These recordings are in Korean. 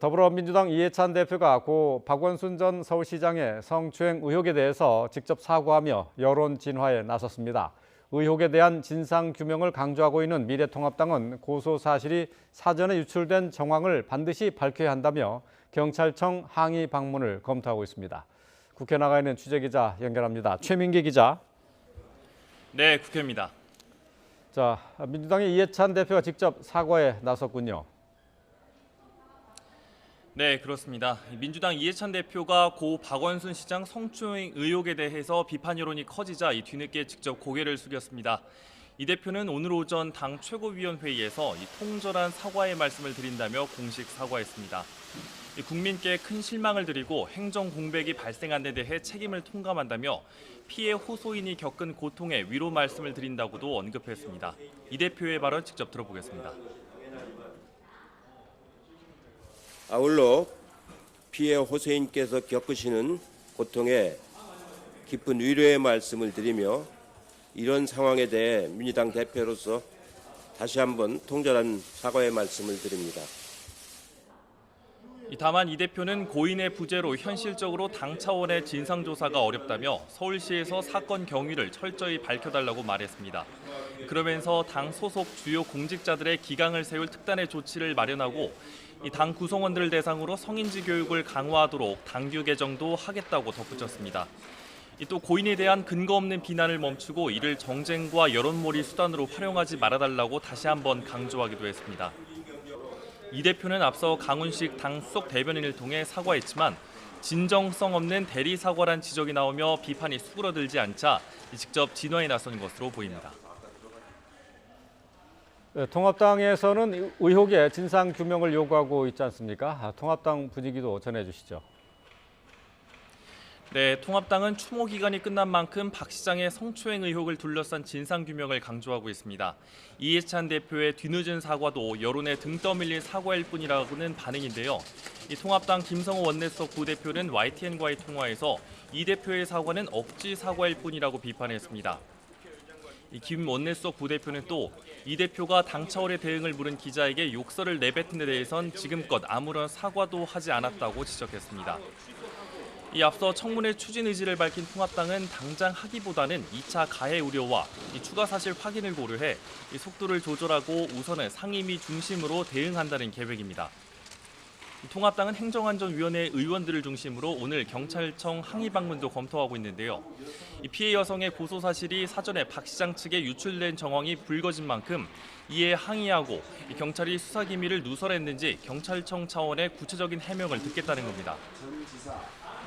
더불어민주당 이해찬 대표가 고 박원순 전 서울시장의 성추행 의혹에 대해서 직접 사과하며 여론 진화에 나섰습니다. 의혹에 대한 진상 규명을 강조하고 있는 미래통합당은 고소 사실이 사전에 유출된 정황을 반드시 밝혀야 한다며 경찰청 항의 방문을 검토하고 있습니다. 국회 나가 있는 취재기자 연결합니다. 최민기 기자. 네, 국회입니다. 자, 민주당의 이해찬 대표가 직접 사과에 나섰군요. 네, 그렇습니다. 민주당 이해찬 대표가 고 박원순 시장 성추행 의혹에 대해서 비판 여론이 커지자 뒤늦게 직접 고개를 숙였습니다. 이 대표는 오늘 오전 당 최고위원회의에서 통절한 사과의 말씀을 드린다며 공식 사과했습니다. 국민께 큰 실망을 드리고 행정 공백이 발생한 데 대해 책임을 통감한다며 피해 호소인이 겪은 고통에 위로 말씀을 드린다고도 언급했습니다. 이 대표의 발언 직접 들어보겠습니다. 아울러 피해 호소인께서 겪으시는 고통에 깊은 위로의 말씀을 드리며 이런 상황에 대해 민주당 대표로서 다시 한번 통절한 사과의 말씀을 드립니다. 다만 이 대표는 고인의 부재로 현실적으로 당 차원의 진상조사가 어렵다며 서울시에서 사건 경위를 철저히 밝혀달라고 말했습니다. 그러면서 당 소속 주요 공직자들의 기강을 세울 특단의 조치를 마련하고 당 구성원들을 대상으로 성인지 교육을 강화하도록 당규 개정도 하겠다고 덧붙였습니다. 또 고인에 대한 근거 없는 비난을 멈추고 이를 정쟁과 여론몰이 수단으로 활용하지 말아달라고 다시 한번 강조하기도 했습니다. 이 대표는 앞서 강훈식 당 수석 대변인을 통해 사과했지만 진정성 없는 대리 사과란 지적이 나오며 비판이 수그러들지 않자 직접 진화에 나선 것으로 보입니다. 통합당에서는 의혹의 진상 규명을 요구하고 있지 않습니까? 통합당 분위기도 전해주시죠. 네, 통합당은 추모 기간이 끝난 만큼 박 시장의 성추행 의혹을 둘러싼 진상 규명을 강조하고 있습니다. 이해찬 대표의 뒤늦은 사과도 여론에 등 떠밀린 사과일 뿐이라고는 반응인데요. 통합당 김성호 원내수석 부대표는 YTN과의 통화에서 이 대표의 사과는 억지 사과일 뿐이라고 비판했습니다. 김 원내수석 부대표는 또 이 대표가 당 차원의 대응을 물은 기자에게 욕설을 내뱉은 데 대해선 지금껏 아무런 사과도 하지 않았다고 지적했습니다. 앞서 청문회 추진 의지를 밝힌 통합당은 당장 하기보다는 2차 가해 우려와 추가 사실 확인을 고려해 속도를 조절하고 우선은 상임위 중심으로 대응한다는 계획입니다. 통합당은 행정안전위원회 의원들을 중심으로 오늘 경찰청 항의 방문도 검토하고 있는데요. 피해 여성의 고소 사실이 사전에 박 시장 측에 유출된 정황이 불거진 만큼 이에 항의하고 경찰이 수사 기밀을 누설했는지 경찰청 차원의 구체적인 해명을 듣겠다는 겁니다.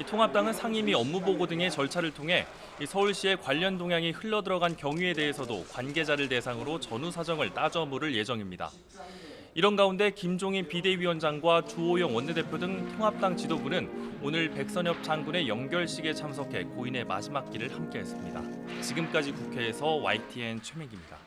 통합당은 상임위 업무보고 등의 절차를 통해 서울시의 관련 동향이 흘러들어간 경위에 대해서도 관계자를 대상으로 전후 사정을 따져 물을 예정입니다. 이런 가운데 김종인 비대위원장과 주호영 원내대표 등 통합당 지도부는 오늘 백선엽 장군의 영결식에 참석해 고인의 마지막 길을 함께했습니다. 지금까지 국회에서 YTN 최민기입니다.